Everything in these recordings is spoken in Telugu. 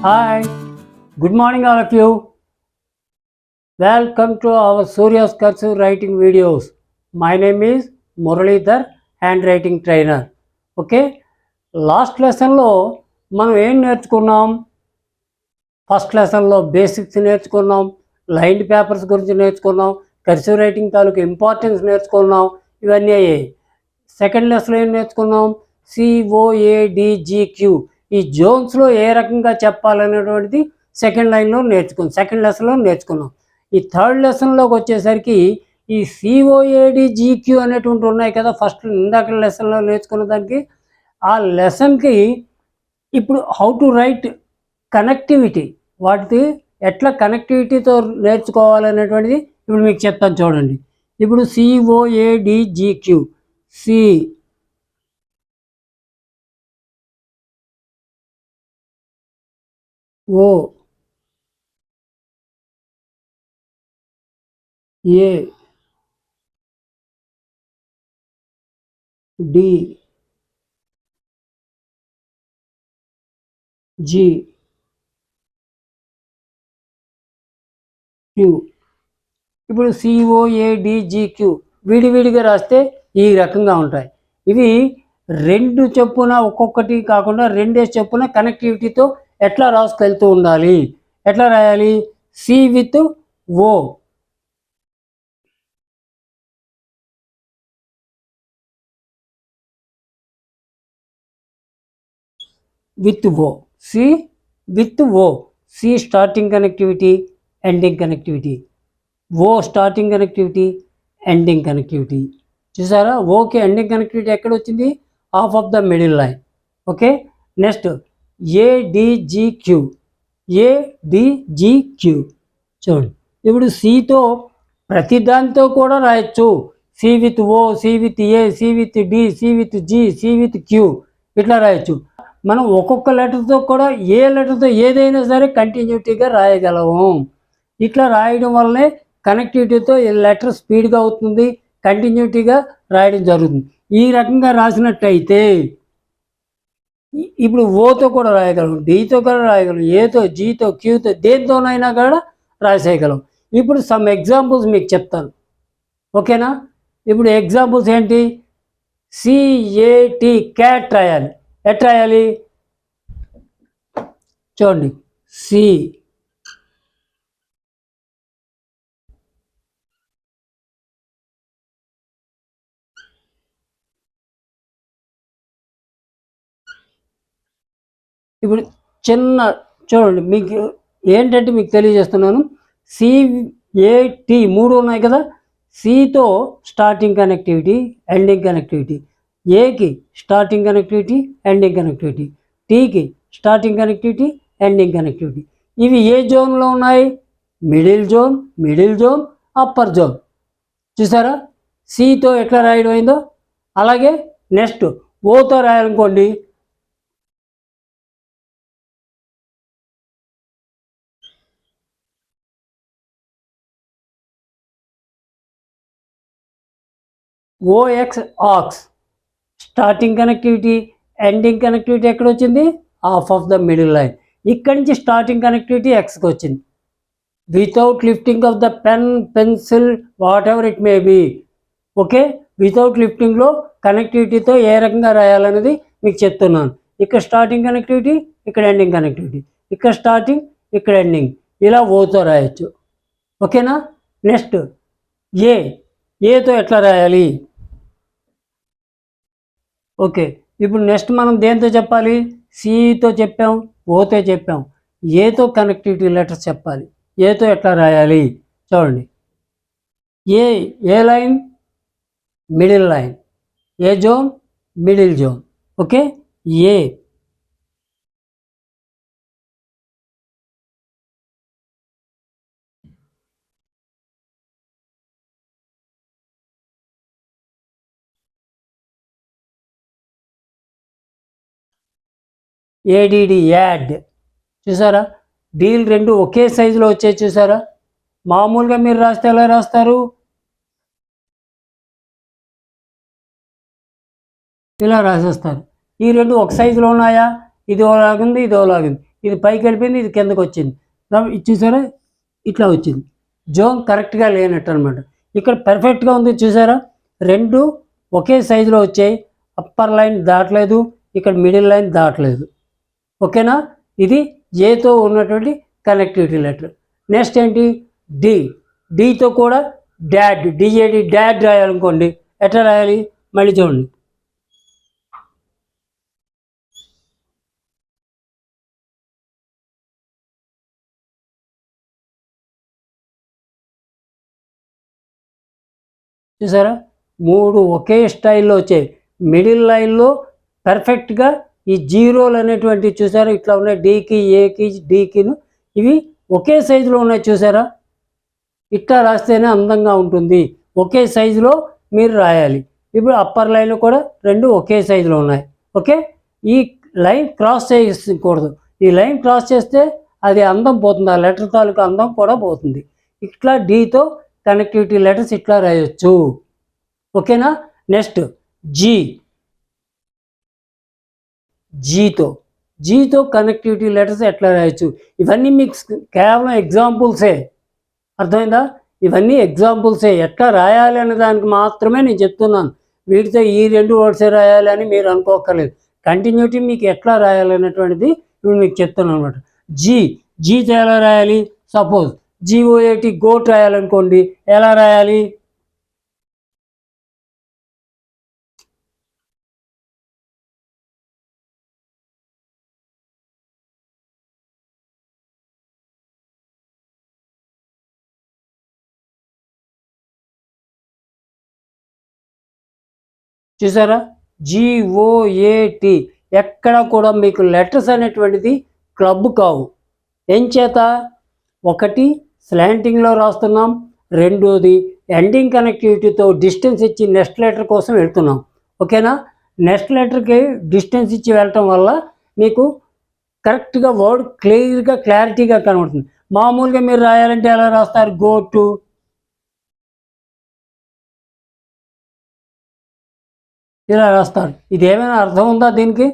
Hi, good morning all of you. Welcome to our Surya's Cursive Writing videos. My name is Muralidhar, handwriting trainer. Okay, last లెసన్లో మనం ఏం నేర్చుకున్నాం? ఫస్ట్ లెసన్లో బేసిక్స్ నేర్చుకున్నాం, లైన్డ్ పేపర్స్ గురించి నేర్చుకున్నాం, కర్సివ్ రైటింగ్ తాలూకు ఇంపార్టెన్స్ నేర్చుకున్నాం, ఇవన్నీ అయ్యాయి. సెకండ్ లెసన్లో ఏం నేర్చుకున్నాం? COADGQ ఈ జోన్స్లో ఏ రకంగా చెప్పాలనేటువంటిది సెకండ్ లెసన్లో నేర్చుకున్నాం. ఈ థర్డ్ లెసన్లోకి వచ్చేసరికి ఈ COADGQ అనేటువంటి ఉన్నాయి కదా, ఫస్ట్ ఇందాక లెసన్లో నేర్చుకున్న దానికి ఆ లెసన్కి ఇప్పుడు హౌ టు రైట్ కనెక్టివిటీ, వాటి ఎట్లా కనెక్టివిటీతో నేర్చుకోవాలనేటువంటిది ఇప్పుడు మీకు చెప్తాను చూడండి. ఇప్పుడు COADGQ C O A D G Q. ఇప్పుడు COADGQ విడివిడిగా రాస్తే ఈ రకంగా ఉంటాయి. ఇవి రెండు చెప్పున ఒక్కొక్కటి కాకుండా రెండే చెప్పున కనెక్టివిటీతో ఎట్లా రాసుకెళ్తూ ఉండాలి. ఎట్లా రాయాలి? C with O, with O, C with O. C starting connectivity, ending connectivity. O starting connectivity, ending connectivity. చూసారా? ఓకే, ఎండింగ్ కనెక్టివిటీ ఎక్కడ వచ్చింది? Half of the middle line. Okay, next ADGQ. ADGQ చూడండి. ఇప్పుడు సితో ప్రతి దాంతో కూడా రాయొచ్చు. C with O, C with A, C with D, C with G, C with Q, ఇట్లా రాయొచ్చు. మనం ఒక్కొక్క లెటర్తో కూడా ఏ లెటర్తో ఏదైనా సరే కంటిన్యూటీగా రాయగలము. ఇట్లా రాయడం వల్లనే కనెక్టివిటీతో లెటర్ స్పీడ్గా అవుతుంది, కంటిన్యూటీగా రాయడం జరుగుతుంది. ఈ రకంగా రాసినట్టయితే ఇప్పుడు ఓతో కూడా రాయగలం, డితో కూడా రాయగలం, ఏతో, జీతో, క్యూతో, దేంతోనైనా కూడా రాసేయగలం. ఇప్పుడు సమ్ ఎగ్జాంపుల్స్ మీకు చెప్తాను, ఓకేనా? ఇప్పుడు ఎగ్జాంపుల్స్ ఏంటి? CAT క్యాట్ రాయాలి. ఎట్లా రాయాలి చూడండి. సి ఇప్పుడు చిన్న చూడండి, మీకు ఏంటంటే మీకు తెలియజేస్తున్నాను. CAT మూడు ఉన్నాయి కదా. సితో స్టార్టింగ్ కనెక్టివిటీ, ఎండింగ్ కనెక్టివిటీ. ఏకి స్టార్టింగ్ కనెక్టివిటీ, ఎండింగ్ కనెక్టివిటీ. టీకి స్టార్టింగ్ కనెక్టివిటీ, ఎండింగ్ కనెక్టివిటీ. ఇవి ఏ జోన్లో ఉన్నాయి? Middle zone, upper zone. చూసారా? సితో ఎట్లా రాయడం అయిందో అలాగే నెక్స్ట్ ఓతో రాయాలనుకోండి. OX ox starting connectivity, ending connectivity ఎక్కడ వచ్చింది? Half of the middle line. ఇక్కడి నుంచి స్టార్టింగ్ కనెక్టివిటీ ఎక్స్కి వచ్చింది. Without lifting of the pen, pencil, whatever it may be. Okay, without లిఫ్టింగ్లో కనెక్టివిటీతో ఏ రకంగా రాయాలనేది మీకు చెప్తున్నాను. ఇక్కడ స్టార్టింగ్ కనెక్టివిటీ, ఇక్కడ ఎండింగ్ కనెక్టివిటీ, ఇక్కడ స్టార్టింగ్, ఇక్కడ ఎండింగ్, ఇలా ఓతో రాయొచ్చు. ఓకేనా? నెక్స్ట్ ఏతో ఎట్లా రాయాలి? ఓకే, ఇప్పుడు నెక్స్ట్ మనం దేంతో చెప్పాలి? సితో చెప్పాం, ఓతో చెప్పాం, ఏతో కనెక్టివిటీ లెటర్స్ చెప్పాలి. ఏతో ఎట్లా రాయాలి చూడండి. ఏ లైన్? Middle line. ఏ zone? Middle zone. Okay, A ADD add. చూసారా? డీల్ రెండు ఒకే సైజులో వచ్చాయి. చూసారా? మామూలుగా మీరు రాస్తే ఎలా రాస్తారు? ఇలా రాసేస్తారు. ఈ రెండు ఒక సైజులో ఉన్నాయా? ఇది ఓలాగుంది, ఇది ఓలాగుంది. ఇది పైకి వెళ్ళిపోయింది, ఇది కిందకు వచ్చింది. ఇది చూసారా, ఇట్లా వచ్చింది. జోన్ కరెక్ట్గా లేనట్టు అనమాట. ఇక్కడ పర్ఫెక్ట్గా ఉంది చూసారా, రెండు ఒకే సైజులో వచ్చాయి. అప్పర్ లైన్ దాటలేదు, ఇక్కడ మిడిల్ లైన్ దాటలేదు. ఓకేనా, ఇది ఏతో ఉన్నటువంటి కనెక్టివిటీ లెటర్. నెక్స్ట్ ఏంటి, డి. డితో కూడా డాడ్, డిఏడి డాడ్ రాయాలనుకోండి, ఎట్లా రాయాలి మళ్ళీ చూడండి. చూసారా, మూడు ఒకే స్టైల్లో వచ్చాయి. మిడిల్ లైన్లో పర్ఫెక్ట్గా ఈ జీరోలు అనేటువంటి చూసారా ఇట్లా ఉన్నాయి, డీకి ఏకి డీకిను ఇవి ఒకే సైజులో ఉన్నాయి. చూసారా, ఇట్లా రాస్తేనే అందంగా ఉంటుంది. ఒకే సైజులో మీరు రాయాలి. ఇప్పుడు అప్పర్ లైన్ కూడా రెండు ఒకే సైజులో ఉన్నాయి. ఓకే, ఈ లైన్ క్రాస్ చేయకూడదు. ఈ లైన్ క్రాస్ చేస్తే అది అందం పోతుంది, ఆ లెటర్ తాలూకు అందం కూడా పోతుంది. ఇట్లా డీతో కనెక్టివిటీ లెటర్స్ ఇట్లా రాయొచ్చు. ఓకేనా, నెక్స్ట్ జీ. జీతో కనెక్టివిటీ లెటర్స్ ఎట్లా రాయొచ్చు. ఇవన్నీ మీకు కేవలం ఎగ్జాంపుల్సే, అర్థమైందా? ఇవన్నీ ఎగ్జాంపుల్సే, ఎట్లా రాయాలి అనే దానికి మాత్రమే నేను చెప్తున్నాను. వీటితో ఈ రెండు వర్డ్సే రాయాలి అని మీరు అనుకోకర్లేదు. కంటిన్యూటీ మీకు ఎట్లా రాయాలనేటువంటిది ఇప్పుడు మీకు చెప్తున్నాను అనమాట. జీతో ఎలా రాయాలి, సపోజ్ GOAT గోట్ రాయాలనుకోండి, ఎలా రాయాలి, చూసారా, GOAT. ఎక్కడ కూడా మీకు లెటర్స్ అనేటువంటిది క్లబ్ కావు. ఏం చేత, ఒకటి స్లాంటింగ్లో రాస్తున్నాం, రెండోది ఎండింగ్ కనెక్టివిటీతో డిస్టెన్స్ ఇచ్చి నెక్స్ట్ లెటర్ కోసం వెళ్తున్నాం. ఓకేనా, నెక్స్ట్ లెటర్కి డిస్టెన్స్ ఇచ్చి వెళ్ళటం వల్ల మీకు కరెక్ట్గా వర్డ్ క్లియర్గా క్లారిటీగా కనబడుతుంది. మామూలుగా మీరు రాయాలంటే ఎలా రాస్తారు, గో టు, ఇలా రాస్తారు. ఇది ఏమైనా అర్థం ఉందా దీనికి?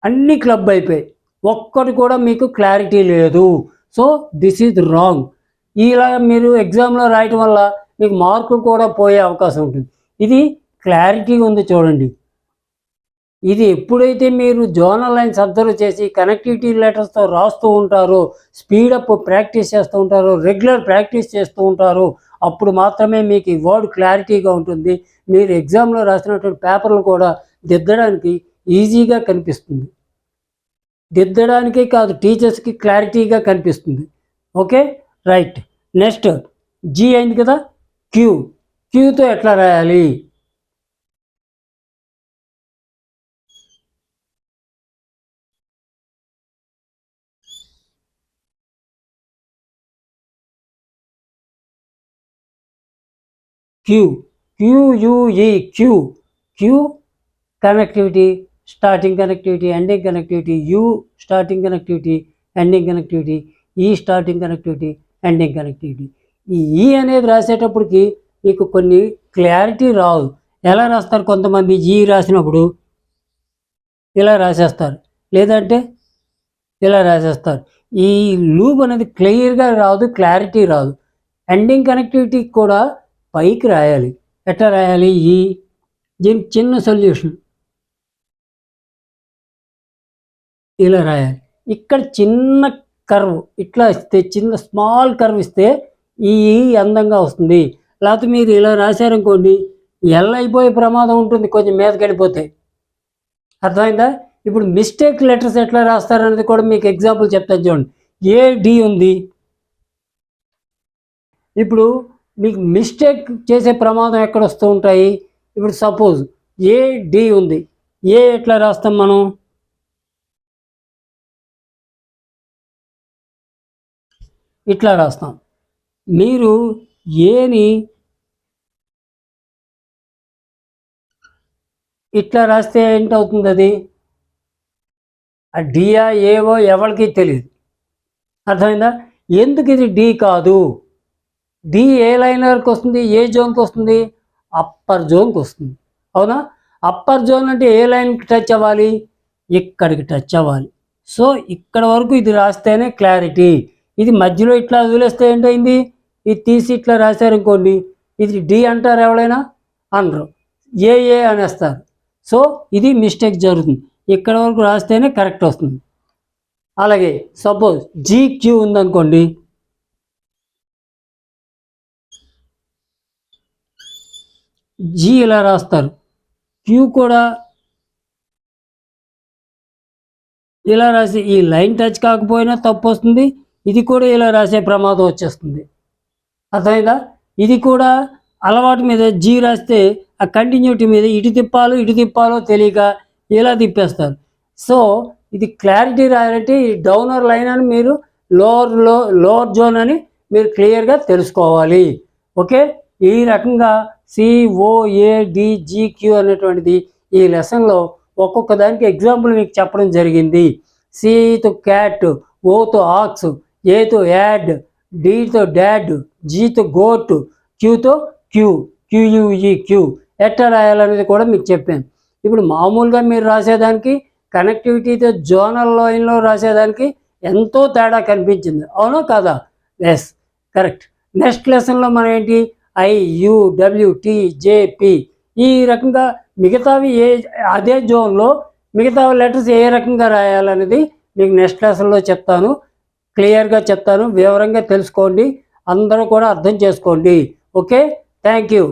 అన్ని క్లబ్ అయిపోయాయి, ఒక్కటి కూడా మీకు క్లారిటీ లేదు. So this is wrong. ఇలా మీరు ఎగ్జామ్లో రాయటం వల్ల మీకు మార్కులు కూడా పోయే అవకాశం ఉంటుంది. ఇది క్లారిటీగా ఉంది చూడండి. ఇది ఎప్పుడైతే మీరు జోనల్ లైన్స్ అబ్జర్వ్ చేసి కనెక్టివిటీ లెటర్స్తో రాస్తూ ఉంటారో, స్పీడప్ ప్రాక్టీస్ చేస్తూ ఉంటారో, రెగ్యులర్ ప్రాక్టీస్ చేస్తూ ఉంటారో, అప్పుడు మాత్రమే మీకు ఈ వర్డ్ క్లారిటీగా ఉంటుంది. మీరు ఎగ్జామ్లో రాసినటువంటి పేపర్లు కూడా దిద్దడానికి ఈజీగా కనిపిస్తుంది. దిద్దడానికే కాదు, టీచర్స్కి క్లారిటీగా కనిపిస్తుంది. Okay, right. నెక్స్ట్ జీ అయింది కదా, క్యూతో ఎట్లా రాయాలి, Q connectivity, starting connectivity, ending connectivity, U starting connectivity, ending connectivity, E starting connectivity, ending connectivity. ఈ అనేది రాసేటప్పటికి మీకు కొన్ని క్లారిటీ రావు. ఎలా రాస్తారు, కొంతమంది ఈ రాసినప్పుడు ఇలా రాసేస్తారు, లేదంటే ఇలా రాసేస్తారు. ఈ లూప్ అనేది క్లియర్గా రాదు, క్లారిటీ రాదు. ఎండింగ్ కనెక్టివిటీ కూడా పైకి రాయాలి. ఎట్లా రాయాలి, దీనికి చిన్న సొల్యూషన్, ఇలా రాయాలి. ఇక్కడ చిన్న కర్వ్ ఇట్లా ఇస్తే, చిన్న స్మాల్ కర్వ్ ఇస్తే ఈ అందంగా వస్తుంది. లేకపోతే మీరు ఇలా రాశారనుకోండి, ఎల్ అయిపోయే ప్రమాదం ఉంటుంది, కొంచెం మీదకి వెళ్ళిపోతాయి. అర్థమైందా? ఇప్పుడు మిస్టేక్ లెటర్స్ ఎట్లా రాస్తారనేది కూడా మీకు ఎగ్జాంపుల్ చెప్తాను చూడండి. AD ఉంది, ఇప్పుడు మీకు మిస్టేక్ చేసే ప్రమాదం ఎక్కడ వస్తూ ఉంటాయి. ఇప్పుడు సపోజ్ AD ఉంది, ఏ ఎట్లా రాస్తాం మనం, ఇట్లా రాస్తాం. మీరు ఏని ఇట్లా రాస్తే ఏంటవుతుంది, అది ఆ డియా ఏవో ఎవరికి తెలియదు. అర్థమైందా? ఎందుకు ఇది డి కాదు, డి ఏ లైనర్కి వస్తుంది, ఏ జోన్కి వస్తుంది, అప్పర్ జోన్కి వస్తుంది. అవునా, అప్పర్ జోన్ అంటే ఏ లైన్కి టచ్ అవ్వాలి, ఇక్కడికి టచ్ అవ్వాలి. సో ఇక్కడ వరకు ఇది రాస్తేనే క్లారిటీ. ఇది మధ్యలో ఇట్లా వదిలేస్తే ఏంటైంది, ఇది తీసి ఇట్లా రాశారనుకోండి, ఇది డి అంటారు ఎవరైనా? అనరు, ఏ అనేస్తారు. సో ఇది మిస్టేక్ జరుగుతుంది. ఇక్కడ వరకు రాస్తేనే కరెక్ట్ వస్తుంది. అలాగే సపోజ్ జీక్యూ ఉందనుకోండి, జీ ఇలా రాస్తారు, క్యూ కూడా ఇలా రాసి ఈ లైన్ టచ్ కాకపోయినా తప్పు వస్తుంది, ఇది కూడా ఇలా రాసే ప్రమాదం వచ్చేస్తుంది. అర్థమైందా? ఇది కూడా అలవాటు మీద జీ రాస్తే ఆ కంటిన్యూటీ మీద ఇటు తిప్పాలో తెలియక ఇలా తిప్పేస్తారు. సో ఇది క్లారిటీ రాయాలంటే ఈ డౌనర్ లైన్ అని మీరు లోవర్ జోన్ అని మీరు క్లియర్గా తెలుసుకోవాలి. ఓకే, ఈ రకంగా COADGQ అనేటువంటిది ఈ లెసన్లో ఒక్కొక్క దానికి ఎగ్జాంపుల్ మీకు చెప్పడం జరిగింది. సితో క్యాట్, ఓతో ఆక్స్, ఏతో యాడ్, డితో డాడ్, జీతో గోట్, క్యూతో క్యూ ఎట్లా రాయాలనేది కూడా మీకు చెప్పాను. ఇప్పుడు మామూలుగా మీరు రాసేదానికి కనెక్టివిటీతో జోనల్ లైన్లో రాసేదానికి ఎంతో తేడా కనిపించింది, అవునా కాదా? Yes, correct. నెక్స్ట్ లెసన్లో మనం ఏంటి, IUWTJP ఈ రకంగా మిగతావి అదే జోన్లో మిగతా లెటర్స్ ఏ రకంగా రాయాలనేది మీకు నెక్స్ట్ లెసన్లో చెప్తాను, క్లియర్గా చెప్తాను. వివరంగా తెలుసుకోండి, అందరూ కూడా అర్థం చేసుకోండి. Okay, thank you.